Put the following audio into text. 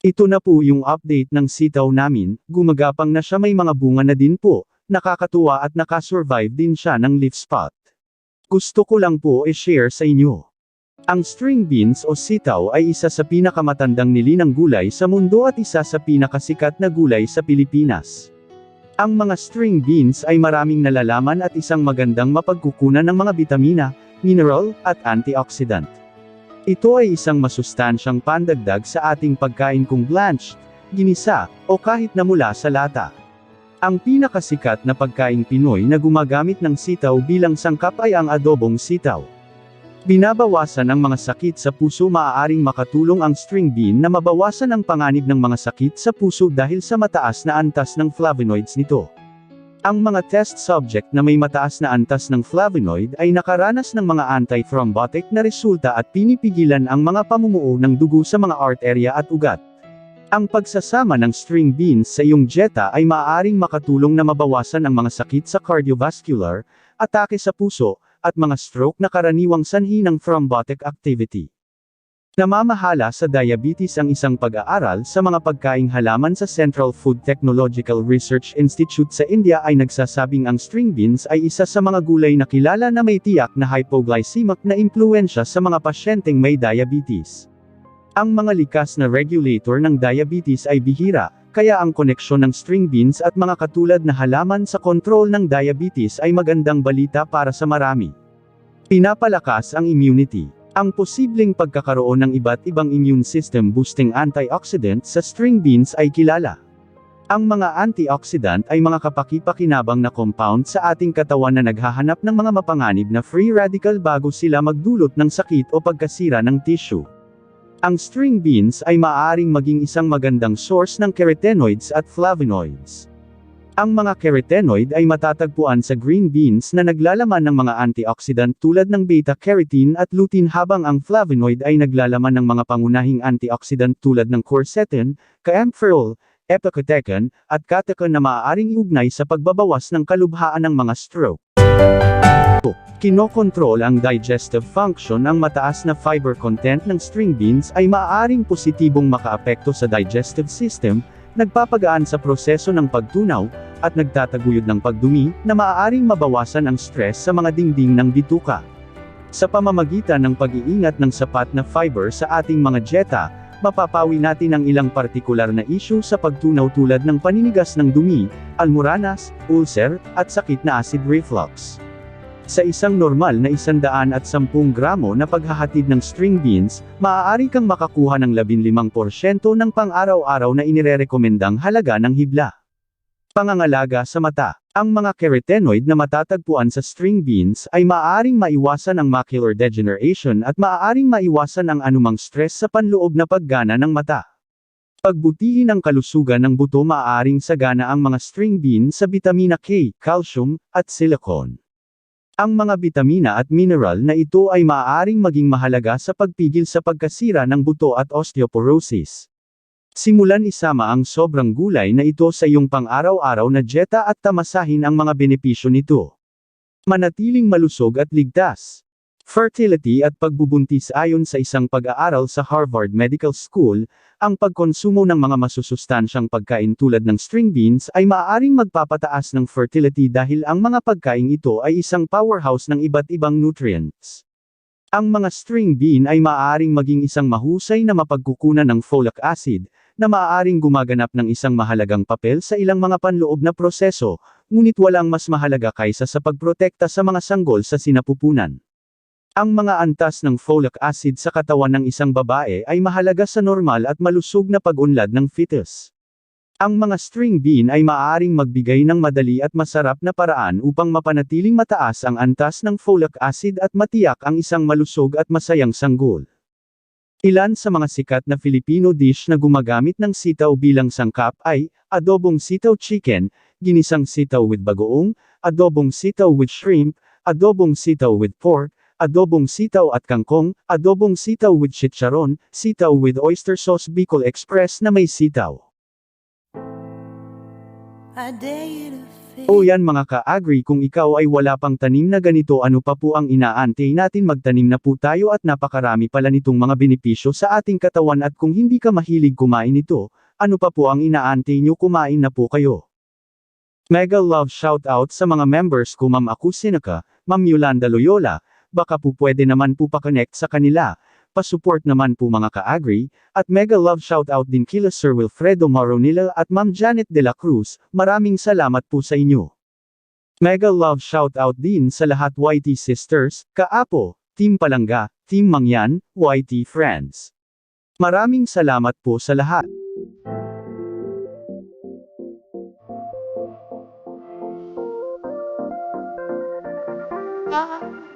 Ito na po yung update ng sitaw namin, gumagapang na siya, may mga bunga na din po, nakakatuwa at nakasurvive din siya ng leaf spot. Gusto ko lang po i-share sa inyo. Ang string beans o sitaw ay isa sa pinakamatandang nilinang gulay sa mundo at isa sa pinakasikat na gulay sa Pilipinas. Ang mga string beans ay maraming nalalaman at isang magandang mapagkukunan ng mga bitamina, mineral, at antioxidant. Ito ay isang masustansyang pandagdag sa ating pagkain kung blanched, ginisa, o kahit na mula sa lata. Ang pinakasikat na pagkaing Pinoy na gumagamit ng sitaw bilang sangkap ay ang adobong sitaw. Binabawasan ang mga sakit sa puso. Maaaring makatulong ang string bean na mabawasan ang panganib ng mga sakit sa puso dahil sa mataas na antas ng flavonoids nito. Ang mga test subject na may mataas na antas ng flavonoid ay nakaranas ng mga anti-thrombotic na resulta at pinipigilan ang mga pamumuo ng dugo sa mga arterya at ugat. Ang pagsasama ng string beans sa iyong dieta ay maaaring makatulong na mabawasan ang mga sakit sa cardiovascular, atake sa puso, at mga stroke na karaniwang sanhi ng thrombotic activity. Namamahala sa diabetes ang isang pag-aaral sa mga pagkaing halaman sa Central Food Technological Research Institute sa India ay nagsasabing ang string beans ay isa sa mga gulay na kilala na may tiyak na hypoglycemic na impluensya sa mga pasyenteng may diabetes. Ang mga likas na regulator ng diabetes ay bihira, kaya ang koneksyon ng string beans at mga katulad na halaman sa kontrol ng diabetes ay magandang balita para sa marami. Pinapalakas ang immunity. Ang posibleng pagkakaroon ng iba't ibang immune system boosting antioxidant sa string beans ay kilala. Ang mga antioxidant ay mga kapaki-pakinabang na compound sa ating katawan na naghahanap ng mga mapanganib na free radical bago sila magdulot ng sakit o pagkasira ng tissue. Ang string beans ay maaaring maging isang magandang source ng carotenoids at flavonoids. Ang mga carotenoid ay matatagpuan sa green beans na naglalaman ng mga antioxidant tulad ng beta-carotene at lutein, habang ang flavonoid ay naglalaman ng mga pangunahing antioxidant tulad ng quercetin, kaempferol, epicotecin, at catechin na maaaring iugnay sa pagbabawas ng kalubhaan ng mga stroke. Kinokontrol ang digestive function. Ang mataas na fiber content ng string beans ay maaaring positibong makaapekto sa digestive system, nagpapagaan sa proseso ng pagtunaw, at nagtataguyod ng pagdumi, na maaaring mabawasan ang stress sa mga dingding ng bituka. Sa pamamagitan ng pag-iingat ng sapat na fiber sa ating mga dieta, mapapawi natin ang ilang partikular na issue sa pagtunaw tulad ng paninigas ng dumi, almoranas, ulcer, at sakit na acid reflux. Sa isang normal na 110 gramo na paghahatid ng string beans, maaari kang makakuha ng 15% ng pang-araw-araw na inirerekomendang halaga ng hibla. Pangangalaga sa mata. Ang mga carotenoid na matatagpuan sa string beans ay maaaring maiwasan ang macular degeneration at maaaring maiwasan ang anumang stress sa panloob na paggana ng mata. Pagbutihin ang kalusugan ng buto. Maaaring sagana ang mga string beans sa bitamina K, calcium, at silicon. Ang mga bitamina at mineral na ito ay maaaring maging mahalaga sa pagpigil sa pagkasira ng buto at osteoporosis. Simulan isama ang sobrang gulay na ito sa iyong pang-araw-araw na dieta at tamasahin ang mga benepisyo nito. Manatiling malusog at ligtas. Fertility at pagbubuntis. Ayon sa isang pag-aaral sa Harvard Medical School, ang pagkonsumo ng mga masusustansyang pagkain tulad ng string beans ay maaaring magpapataas ng fertility dahil ang mga pagkain ito ay isang powerhouse ng iba't ibang nutrients. Ang mga string bean ay maaaring maging isang mahusay na mapagkukunan ng folic acid, na maaaring gumaganap ng isang mahalagang papel sa ilang mga panloob na proseso, ngunit walang mas mahalaga kaysa sa pagprotekta sa mga sanggol sa sinapupunan. Ang mga antas ng folic acid sa katawan ng isang babae ay mahalaga sa normal at malusog na pag-unlad ng fetus. Ang mga string bean ay maaaring magbigay ng madali at masarap na paraan upang mapanatiling mataas ang antas ng folic acid at matiyak ang isang malusog at masayang sanggol. Ilan sa mga sikat na Filipino dish na gumagamit ng sitaw bilang sangkap ay, adobong sitaw chicken, ginisang sitaw with bagoong, adobong sitaw with shrimp, adobong sitaw with pork, adobong sitaw at kangkong, adobong sitaw with chicharon, sitaw with oyster sauce. Bicol Express na may sitaw. I dare you to O yan mga ka-agree, kung ikaw ay wala pang tanim na ganito, ano pa po ang inaantay natin? Magtanim na po tayo at napakarami pala nitong mga benepisyo sa ating katawan, at kung hindi ka mahilig kumain ito, ano pa po ang inaantay nyo? Kumain na po kayo. Mega love shoutout sa mga members ko, Ma'am Aku Sinica, Ma'am Yolanda Loyola, baka po pwede naman po pa-connect sa kanila, pa-support naman po mga ka-agree, at mega love shoutout din kila Sir Wilfredo Maronilla at Ma'am Janet de la Cruz, maraming salamat po sa inyo. Mega love shoutout din sa lahat YT Sisters, Kaapo, Team Palangga, Team Mangyan, YT Friends. Maraming salamat po sa lahat. Ah.